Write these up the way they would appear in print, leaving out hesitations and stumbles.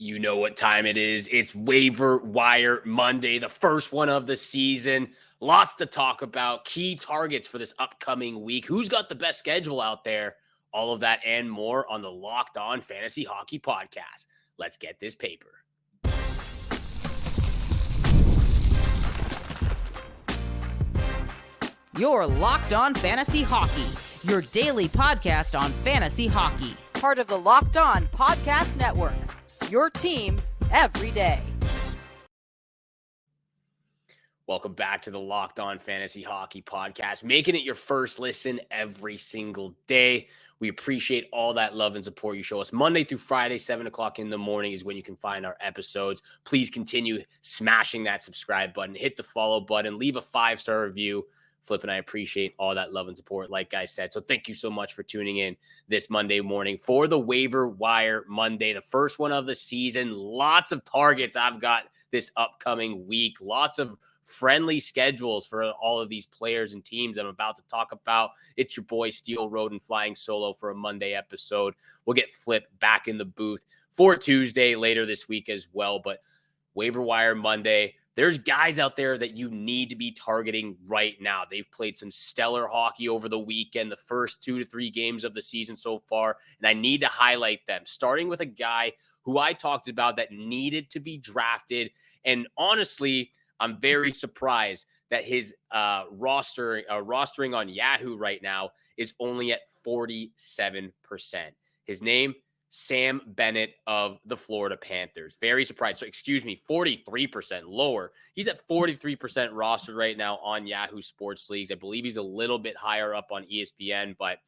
You know what time it is. It's Waiver Wire Monday, the first one of the season. Lots to talk about. Key targets for this upcoming week. Who's got the best schedule out there? All of that and more on the Locked On Fantasy Hockey Podcast. Let's get this paper. You're Locked On Fantasy Hockey, your daily podcast on fantasy hockey. Part of the Locked On Podcast Network, your team every day. Welcome back to the Locked On Fantasy Hockey Podcast, making it your first listen every single day. We appreciate all that love and support you show us. Monday through Friday, 7 o'clock in the morning is when you can find our episodes. Please continue smashing that subscribe button, hit the follow button, leave a 5-star review. Flip and I appreciate all that love and support, like I said. So thank you so much for tuning in this Monday morning for the Waiver Wire Monday, the first one of the season. Lots of targets I've got this upcoming week. Lots of friendly schedules for all of these players and teams I'm about to talk about. It's your boy Steel Road and flying solo for a Monday episode. We'll get Flip back in the booth for Tuesday later this week as well. But Waiver Wire Monday, there's guys out there that you need to be targeting right now. They've played some stellar hockey over the weekend, the first 2 to 3 games of the season so far, and I need to highlight them, starting with a guy who I talked about that needed to be drafted. And honestly, I'm very surprised that his rostering on Yahoo right now is only at 47%. His name, Sam Bennett of the Florida Panthers. Very surprised. So, 43% lower. He's at 43% rostered right now on Yahoo Sports Leagues. I believe he's a little bit higher up on ESPN, but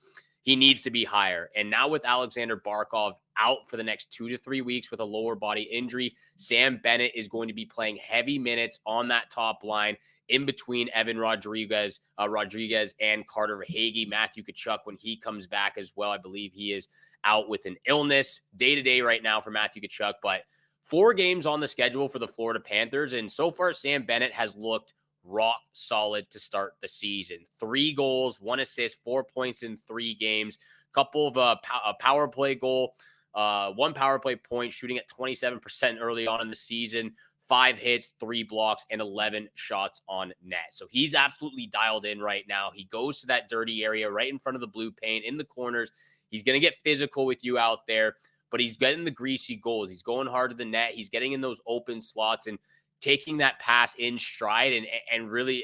he needs to be higher. And now with Alexander Barkov out for the next 2 to 3 weeks with a lower body injury, Sam Bennett is going to be playing heavy minutes on that top line in between Evan Rodriguez and Carter Hagee. Matthew Tkachuk, when he comes back as well, I believe he is out with an illness day-to-day right now for Matthew Tkachuk, but 4 games on the schedule for the Florida Panthers, and so far Sam Bennett has looked rock solid to start the season. 3 goals, 1 assist, 4 points in 3 games, couple of a power play goal, 1 power play point, shooting at 27% early on in the season, 5 hits, 3 blocks, and 11 shots on net. So he's absolutely dialed in right now. He goes to that dirty area right in front of the blue paint in the corners. He's going to get physical with you out there, but he's getting the greasy goals. He's going hard to the net. He's getting in those open slots and taking that pass in stride and really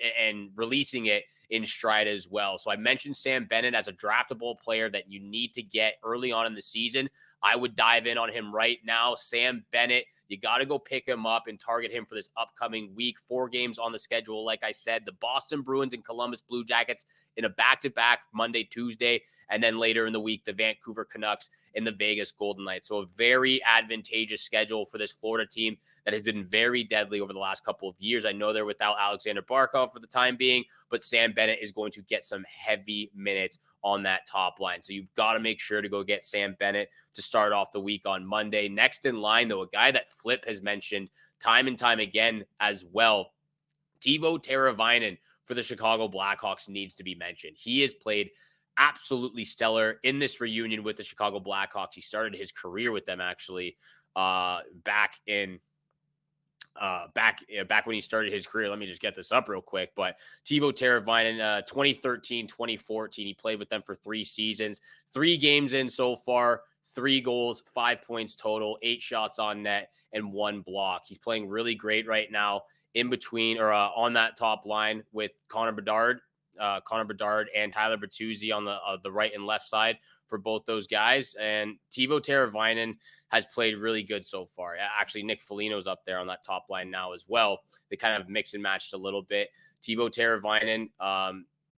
releasing it in stride as well. So I mentioned Sam Bennett as a draftable player that you need to get early on in the season. I would dive in on him right now. Sam Bennett, you got to go pick him up and target him for this upcoming week. 4 games on the schedule. Like I said, the Boston Bruins and Columbus Blue Jackets in a back-to-back Monday, Tuesday, and then later in the week, the Vancouver Canucks and the Vegas Golden Knights. So a very advantageous schedule for this Florida team that has been very deadly over the last couple of years. I know they're without Alexander Barkov for the time being, but Sam Bennett is going to get some heavy minutes on that top line. So you've got to make sure to go get Sam Bennett to start off the week on Monday. Next in line, though, a guy that Flip has mentioned time and time again as well, Teuvo Teravainen for the Chicago Blackhawks needs to be mentioned. He has played absolutely stellar in this reunion with the Chicago Blackhawks. He started his career with them actually back when he started his career. Let me just get this up real quick. But Teuvo Teravainen, 2013, 2014, he played with them for 3 seasons, 3 games in so far, 3 goals, 5 points total, 8 shots on net, and 1 block. He's playing really great right now in between or on that top line with Connor Bedard and Tyler Bertuzzi on the right and left side for both those guys. And Teuvo Teravainen has played really good so far. Actually, Nick Foligno's up there on that top line now as well. They kind of mix and matched a little bit. Teuvo Teravainen,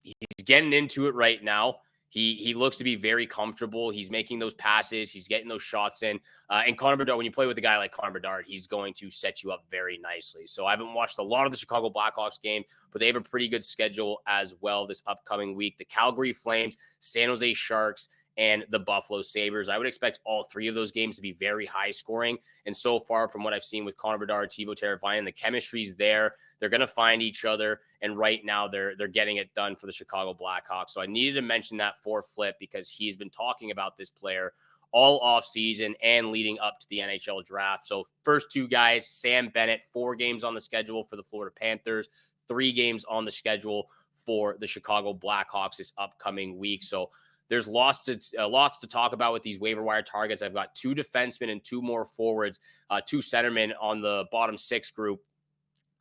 he's getting into it right now. He looks to be very comfortable. He's making those passes. He's getting those shots in. And Connor Bedard, when you play with a guy like Connor Bedard, he's going to set you up very nicely. So I haven't watched a lot of the Chicago Blackhawks game, but they have a pretty good schedule as well this upcoming week. The Calgary Flames, San Jose Sharks, and the Buffalo Sabres. I would expect all 3 of those games to be very high scoring. And so far from what I've seen with Connor Bedard, Teuvo Teravainen, the chemistry's there. They're going to find each other. And right now they're getting it done for the Chicago Blackhawks. So I needed to mention that for Flip because he's been talking about this player all off season and leading up to the NHL draft. So first two guys, Sam Bennett, 4 games on the schedule for the Florida Panthers, 3 games on the schedule for the Chicago Blackhawks this upcoming week. So there's lots to talk about with these waiver wire targets. I've got 2 defensemen and 2 more forwards, 2 centermen on the bottom 6 group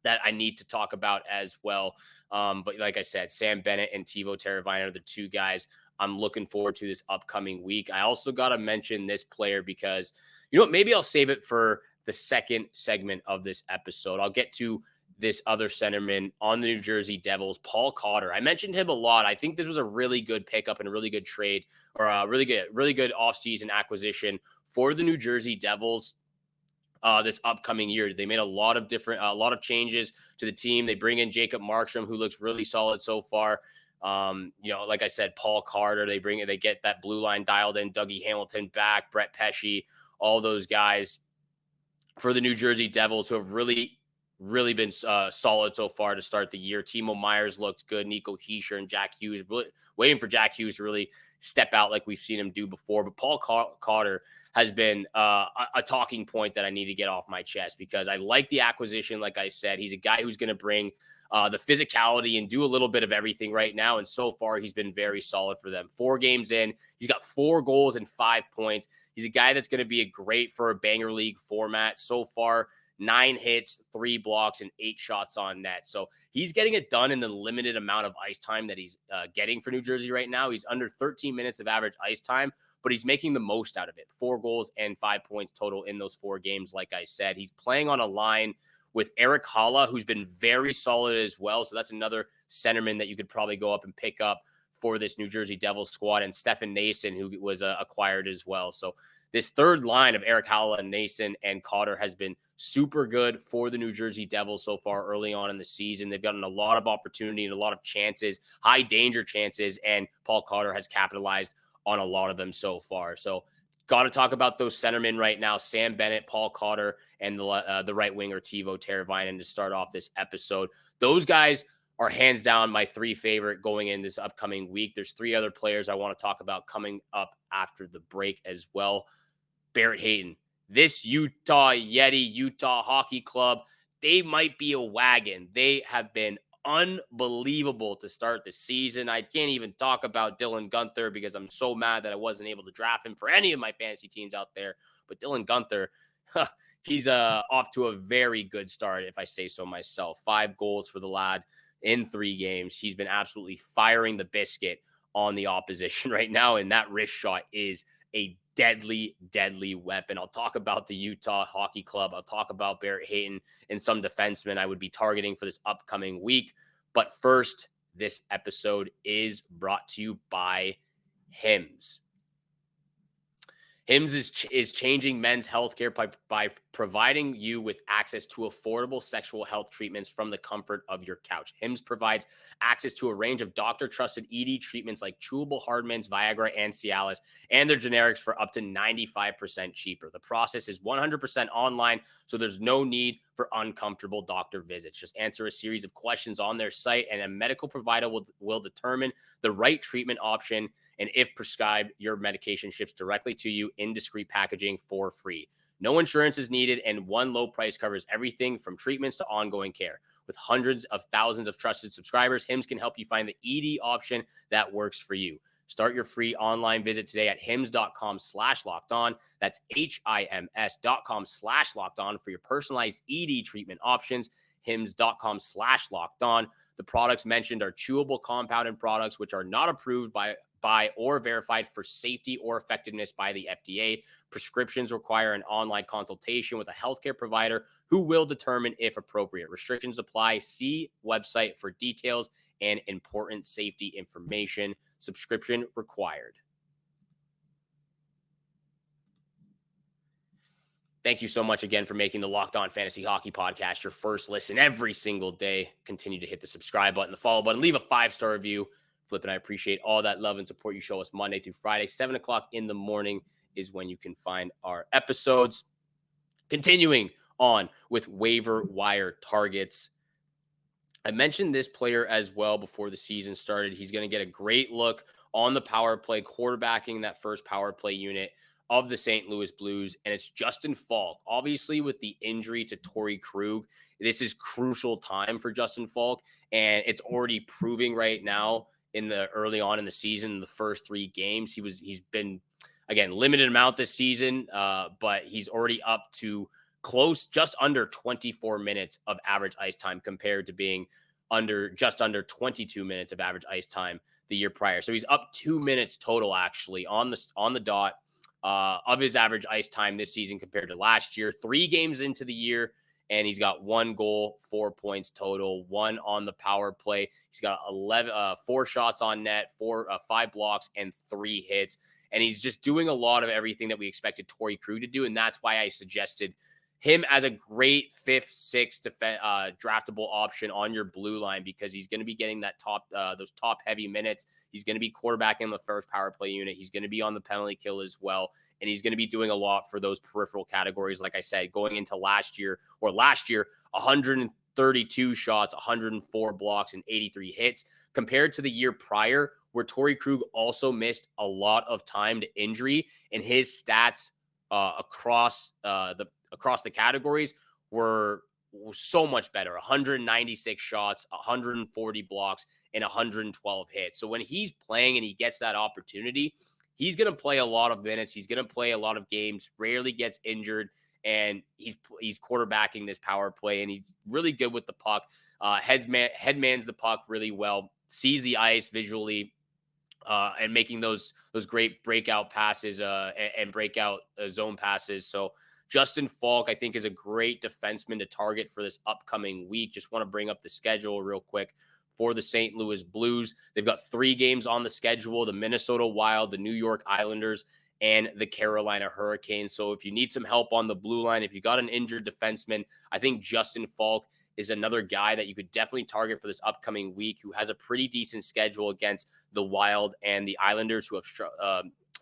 that I need to talk about as well. But like I said, Sam Bennett and Teuvo Teravainen are the 2 guys I'm looking forward to this upcoming week. I also got to mention this player because, maybe I'll save it for the second segment of this episode. I'll get to this other centerman on the New Jersey Devils, Paul Cotter. I mentioned him a lot. I think this was a really good pickup and a really good trade, or a really good offseason acquisition for the New Jersey Devils this upcoming year. They made a lot of changes to the team. They bring in Jacob Markstrom, who looks really solid so far. Like I said, Paul Cotter, they get that blue line dialed in, Dougie Hamilton back, Brett Pesce, all those guys for the New Jersey Devils who have really been solid so far to start the year. Timo Myers looked good. Nico Hischier and Jack Hughes, really waiting for Jack Hughes to really step out like we've seen him do before. But Paul Cotter has been a talking point that I need to get off my chest because I like the acquisition. Like I said, he's a guy who's going to bring the physicality and do a little bit of everything right now. And so far, he's been very solid for them. 4 games in, he's got 4 goals and 5 points. He's a guy that's going to be great for a banger league format. So far, 9 hits, 3 blocks, and 8 shots on net. So he's getting it done in the limited amount of ice time that he's getting for New Jersey right now. He's under 13 minutes of average ice time, but he's making the most out of it. 4 goals and 5 points total in those 4 games. Like I said, he's playing on a line with Eric Haula, who's been very solid as well. So that's another centerman that you could probably go up and pick up for this New Jersey Devils squad, and Stefan Nason, who was acquired as well. So this third line of Eric Haula and Nason and Cotter has been super good for the New Jersey Devils so far early on in the season. They've gotten a lot of opportunity and a lot of chances, high danger chances, and Paul Cotter has capitalized on a lot of them so far. So got to talk about those centermen right now, Sam Bennett, Paul Cotter, and the right winger Teuvo Teravainen to start off this episode. Those guys are hands down my 3 favorite going in this upcoming week. There's 3 other players I want to talk about coming up after the break as well. Barrett Hayton, this Utah Hockey Club, they might be a wagon. They have been unbelievable to start the season. I can't even talk about Dylan Guenther because I'm so mad that I wasn't able to draft him for any of my fantasy teams out there. But Dylan Guenther, he's off to a very good start, if I say so myself. 5 goals for the lad in 3 games. He's been absolutely firing the biscuit on the opposition right now, and that wrist shot is a deadly weapon. I'll talk about the Utah Hockey Club. I'll talk about Barrett Hayton and some defensemen I would be targeting for this upcoming week. But first, this episode is brought to you by Hims. Hims is changing men's healthcare by providing you with access to affordable sexual health treatments from the comfort of your couch. Hims provides access to a range of doctor-trusted ED treatments like chewable Hardmints, Viagra, and Cialis, and their generics for up to 95% cheaper. The process is 100% online, so there's no need for uncomfortable doctor visits. Just answer a series of questions on their site, and a medical provider will determine the right treatment option, and if prescribed, your medication ships directly to you in discreet packaging for free. No insurance is needed, and one low price covers everything from treatments to ongoing care. With hundreds of thousands of trusted subscribers, Hims can help you find the ED option that works for you. Start your free online visit today at hims.com/lockedon. That's HIMS.com/lockedon for your personalized ED treatment options. hims.com/lockedon. The products mentioned are chewable compounded products, which are not approved by or verified for safety or effectiveness by the FDA. Prescriptions require an online consultation with a healthcare provider who will determine if appropriate. Restrictions apply. See website for details and important safety information. Subscription required. Thank you so much again for making the Locked On Fantasy Hockey Podcast your first listen every single day. Continue to hit the subscribe button, the follow button, leave a 5-star review. Flip and I appreciate all that love and support you show us Monday through Friday. 7 o'clock in the morning is when you can find our episodes. Continuing on with waiver wire targets. I mentioned this player as well before the season started. He's going to get a great look on the power play, quarterbacking that first power play unit of the St. Louis Blues, and it's Justin Faulk. Obviously, with the injury to Torrey Krug, this is crucial time for Justin Faulk, and it's already proving right now in the early on in the season, in the first 3 games. He's been, again, limited amount this season, but he's already up to just under 24 minutes of average ice time compared to being just under 22 minutes of average ice time the year prior. So he's up 2 minutes total, actually, on the dot of his average ice time this season compared to last year. 3 games into the year, and he's got 1 goal, 4 points total, 1 on the power play. He's got 4 shots on net, 5 blocks, and 3 hits. And he's just doing a lot of everything that we expected Torrey Krug to do. And that's why I suggested him as a great 5th, 6th draftable option on your blue line, because he's going to be getting those top heavy minutes. He's going to be quarterbacking the first power play unit. He's going to be on the penalty kill as well. And he's going to be doing a lot for those peripheral categories. Like I said, going into last year, 132 shots, 104 blocks, and 83 hits compared to the year prior, where Torrey Krug also missed a lot of time to injury, and his stats across the categories were so much better. 196 shots, 140 blocks, and 112 hits. So when he's playing and he gets that opportunity, he's going to play a lot of minutes. He's going to play a lot of games, rarely gets injured, and he's quarterbacking this power play, and he's really good with the puck. Headmans the puck really well, sees the ice visually, and making those great breakout passes and breakout zone passes. So Justin Faulk, I think, is a great defenseman to target for this upcoming week. Just want to bring up the schedule real quick for the St. Louis Blues. They've got 3 games on the schedule: the Minnesota Wild, the New York Islanders, and the Carolina Hurricanes. So if you need some help on the blue line, if you got an injured defenseman, I think Justin Faulk is another guy that you could definitely target for this upcoming week, who has a pretty decent schedule against the Wild and the Islanders, who have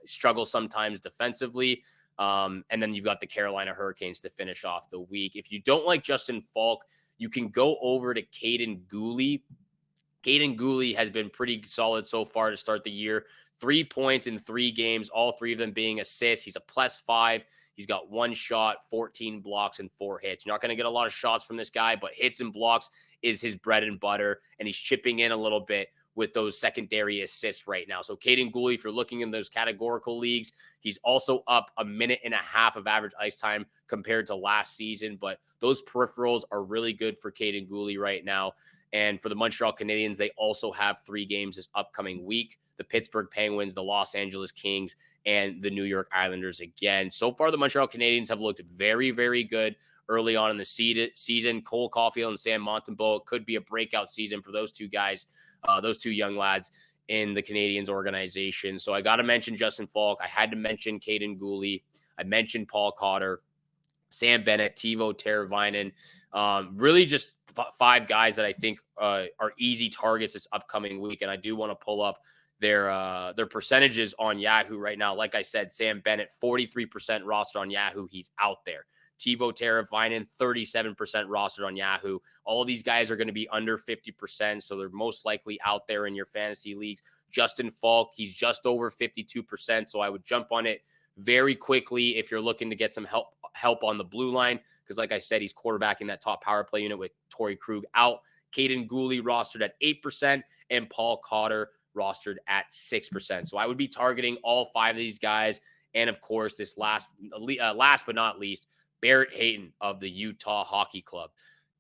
struggled sometimes defensively. And then you've got the Carolina Hurricanes to finish off the week. If you don't like Justin Faulk, you can go over to Hayton. Hayton has been pretty solid so far to start the year. 3 points in 3 games, all 3 of them being assists. He's a +5. He's got 1 shot, 14 blocks, and 4 hits. You're not going to get a lot of shots from this guy, but hits and blocks is his bread and butter, and he's chipping in a little bit with those secondary assists right now. So Hayton, if you're looking in those categorical leagues, he's also up 1.5 minutes of average ice time compared to last season, but those peripherals are really good for Hayton right now. And for the Montreal Canadiens, they also have 3 games this upcoming week: the Pittsburgh Penguins, the Los Angeles Kings, and the New York Islanders again. So far, the Montreal Canadiens have looked very, very good early on in the season. Cole Caulfield and Sam Montembeault could be a breakout season for those 2 guys, those 2 young lads in the Canadiens organization. So I got to mention Justin Faulk. I had to mention Hayton. I mentioned Paul Cotter, Sam Bennett, Teuvo Teravainen. Really just 5 guys that I think are easy targets this upcoming week. And I do want to pull up their percentages on Yahoo right now. Like I said, Sam Bennett, 43% rostered on Yahoo. He's out there. Teuvo Teravainen, 37% rostered on Yahoo. All of these guys are going to be under 50%, so they're most likely out there in your fantasy leagues. Justin Faulk, he's just over 52%, so I would jump on it very quickly if you're looking to get some help on the blue line, because like I said, he's quarterbacking that top power play unit with Torrey Krug out. Hayton rostered at 8%, and Paul Cotter rostered at 6%. So I would be targeting all 5 of these guys. And of course, this last but not least, Barrett Hayton of the Utah Hockey Club.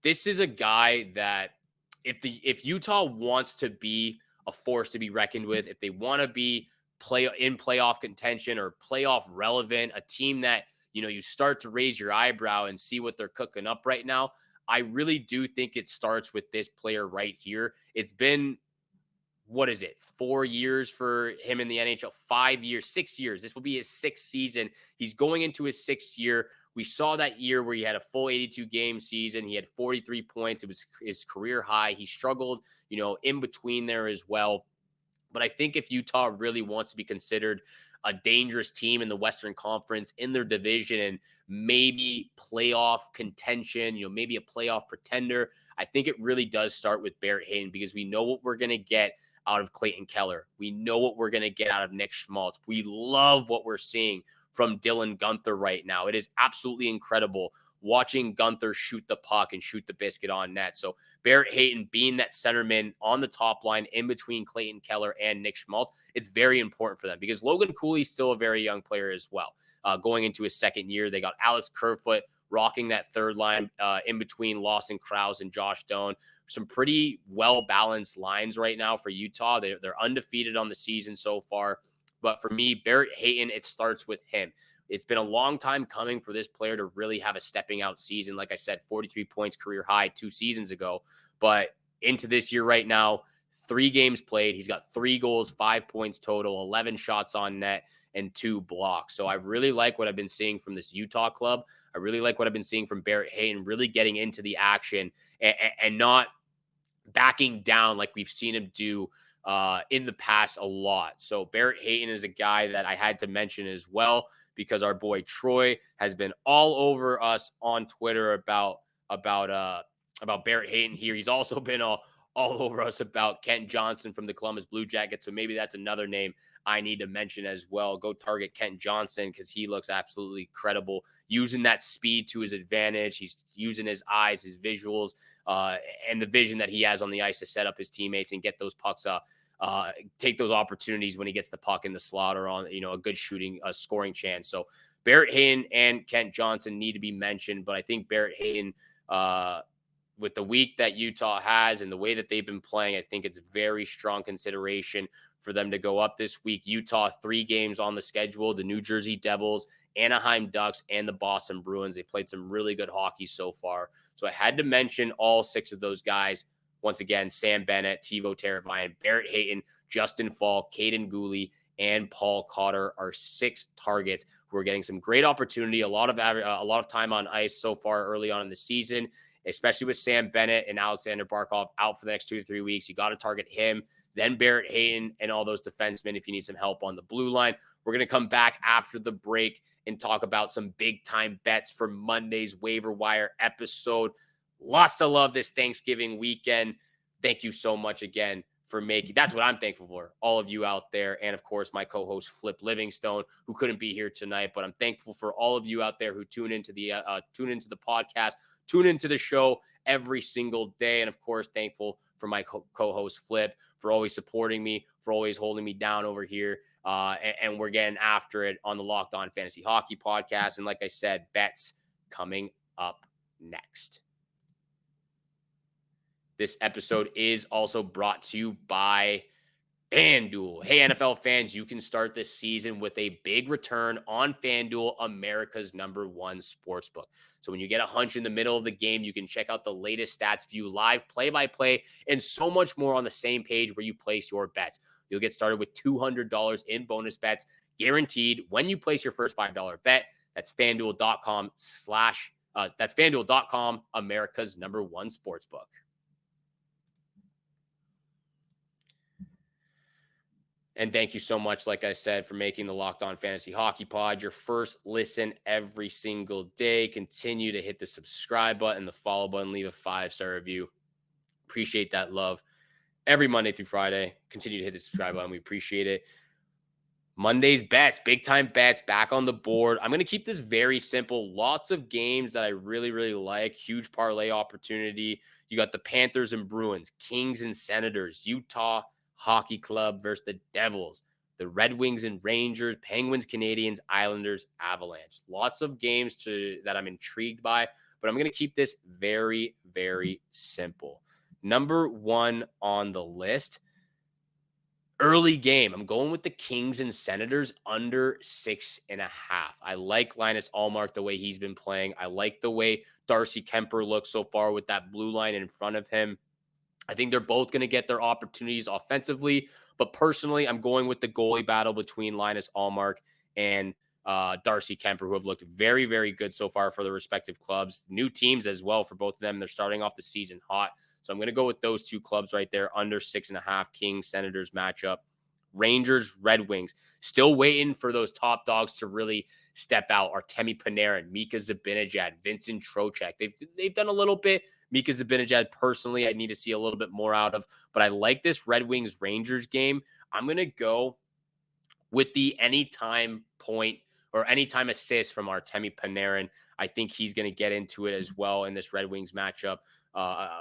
This is a guy that if Utah wants to be a force to be reckoned with, if they want to be playoff contention or playoff relevant, a team that, you start to raise your eyebrow and see what they're cooking up right now, I really do think it starts with this player right here. It's been, 4 years for him in the NHL, 5 years, 6 years. This will be his 6th season. He's going into his 6th year. We saw that year where he had a full 82 game season. He had 43 points. It was his career high. He struggled, in between there as well. But I think if Utah really wants to be considered a dangerous team in the Western Conference, in their division, and maybe playoff contention, maybe a playoff pretender, I think it really does start with Barrett Hayton, because we know what we're going to get out of Clayton Keller. We know what we're going to get out of Nick Schmaltz. We love what we're seeing from Dylan Gunther right now. It is absolutely incredible watching Gunther shoot the puck and shoot the biscuit on net. So Barrett Hayton being that centerman on the top line in between Clayton Keller and Nick Schmaltz, it's very important for them because Logan Cooley's still a very young player as well. Going into his second year, they got Alex Kerfoot rocking that third line in between Lawson Krause and Josh Doan. Some pretty well-balanced lines right now for Utah. They're undefeated on the season so far. But for me, Barrett Hayton, it starts with him. It's been a long time coming for this player to really have a stepping out season. Like I said, 43 points career high 2 seasons ago. But into this year right now, 3 games played. He's got 3 goals, 5 points total, 11 shots on net, and 2 blocks. So I really like what I've been seeing from this Utah club. I really like what I've been seeing from Barrett Hayton, really getting into the action and not backing down like we've seen him do in the past a lot. So Barrett Hayton is a guy that I had to mention as well because our boy Troy has been all over us on Twitter about Barrett Hayton here. He's also been all over us about Kent Johnson from the Columbus Blue Jackets. So maybe that's another name I need to mention as well. Go target Kent Johnson because he looks absolutely credible, using that speed to his advantage. He's using his eyes, his visuals, and the vision that he has on the ice to set up his teammates and get those pucks up. Take those opportunities when he gets the puck in the slot or on, a good shooting, scoring chance. So Barrett Hayton and Kent Johnson need to be mentioned, but I think Barrett Hayton, with the week that Utah has and the way that they've been playing, I think it's very strong consideration for them to go up this week. Utah, 3 games on the schedule, the New Jersey Devils, Anaheim Ducks, and the Boston Bruins. They played some really good hockey so far. So I had to mention all 6 of those guys. Once again, Sam Bennett, Teuvo Teravainen, Barrett Hayton, Justin Faulk, Caden Gooley, and Paul Cotter are 6 targets who are getting some great opportunity, a lot of time on ice so far early on in the season, especially with Sam Bennett and Alexander Barkov out for the next 2 to 3 weeks. You got to target him, then Barrett Hayton and all those defensemen if you need some help on the blue line. We're going to come back after the break and talk about some big-time bets for Monday's waiver wire episode. Lots to love this Thanksgiving weekend. Thank you so much again for making. That's what I'm thankful for, all of you out there. And of course, my co-host Flip Livingstone, who couldn't be here tonight, but I'm thankful for all of you out there who tune into the podcast, tune into the show every single day. And of course, thankful for my co-host Flip for always supporting me, for always holding me down over here. And we're getting after it on the Locked On Fantasy Hockey podcast. And like I said, bets coming up next. This episode is also brought to you by FanDuel. Hey, NFL fans, you can start this season with a big return on FanDuel, America's #1 sportsbook. So when you get a hunch in the middle of the game, you can check out the latest stats, view live play-by-play, and so much more on the same page where you place your bets. You'll get started with $200 in bonus bets guaranteed when you place your first $5 bet. That's FanDuel.com that's FanDuel.com, America's #1 sportsbook. And thank you so much, like I said, for making the Locked On Fantasy Hockey Pod your first listen every single day. Continue to hit the subscribe button, the follow button, leave a 5-star review. Appreciate that love. Every Monday through Friday, continue to hit the subscribe button. We appreciate it. Monday's bets, big-time bets, back on the board. I'm going to keep this very simple. Lots of games that I really, really like. Huge parlay opportunity. You got the Panthers and Bruins, Kings and Senators, Utah Hockey Club versus the Devils, the Red Wings and Rangers, Penguins, Canadians, Islanders, Avalanche. Lots of games that I'm intrigued by, but I'm going to keep this very, very simple. Number 1 on the list, early game. I'm going with the Kings and Senators under 6.5. I like Linus Ullmark, the way he's been playing. I like the way Darcy Kemper looks so far with that blue line in front of him. I think they're both going to get their opportunities offensively, but personally, I'm going with the goalie battle between Linus Ullmark and Darcy Kemper, who have looked very, very good so far for their respective clubs. New teams as well for both of them. They're starting off the season hot. So I'm going to go with those 2 clubs right there, under 6.5, Kings, Senators matchup. Rangers, Red Wings. Still waiting for those top dogs to really step out. Artemi Panarin, Mika Zibanejad, Vincent Trocheck. They've done a little bit. Mika Zibanejad, personally, I need to see a little bit more out of. But I like this Red Wings-Rangers game. I'm going to go with the anytime point or anytime assist from Artemi Panarin. I think he's going to get into it as well in this Red Wings matchup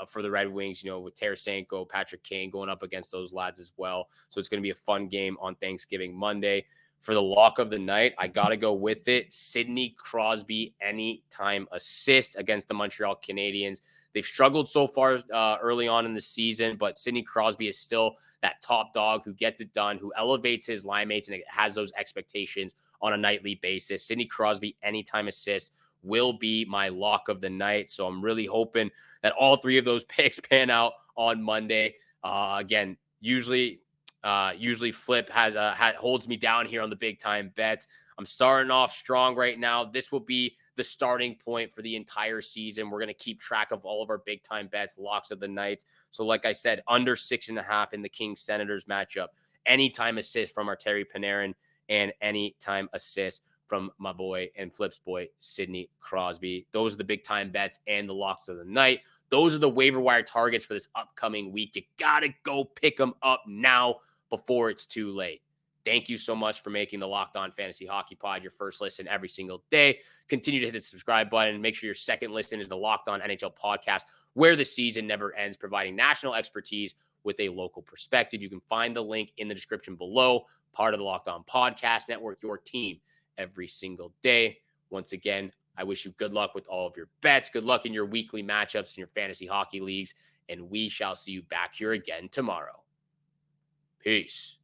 for the Red Wings, with Tarasenko, Patrick Kane going up against those lads as well. So it's going to be a fun game on Thanksgiving Monday. For the lock of the night, I got to go with it. Sidney Crosby, anytime assist against the Montreal Canadiens. They've struggled so far early on in the season, but Sidney Crosby is still that top dog who gets it done, who elevates his line mates and has those expectations on a nightly basis. Sidney Crosby, anytime assist, will be my lock of the night. So I'm really hoping that all three of those picks pan out on Monday. Again, usually Flip holds me down here on the big time bets. I'm starting off strong right now. This will be the starting point for the entire season. We're going to keep track of all of our big time bets, locks of the nights. So like I said, under 6.5 in the Kings Senators matchup, anytime assist from Artemi Panarin, and anytime assist from my boy and Flip's boy, Sidney Crosby. Those are the big time bets and the locks of the night. Those are the waiver wire targets for this upcoming week. You got to go pick them up now before it's too late. Thank you so much for making the Locked On Fantasy Hockey Pod your first listen every single day. Continue to hit the subscribe button. Make sure your second listen is the Locked On NHL podcast, where the season never ends, providing national expertise with a local perspective. You can find the link in the description below. Part of the Locked On Podcast Network, your team every single day. Once again, I wish you good luck with all of your bets. Good luck in your weekly matchups in your fantasy hockey leagues. And we shall see you back here again tomorrow. Peace.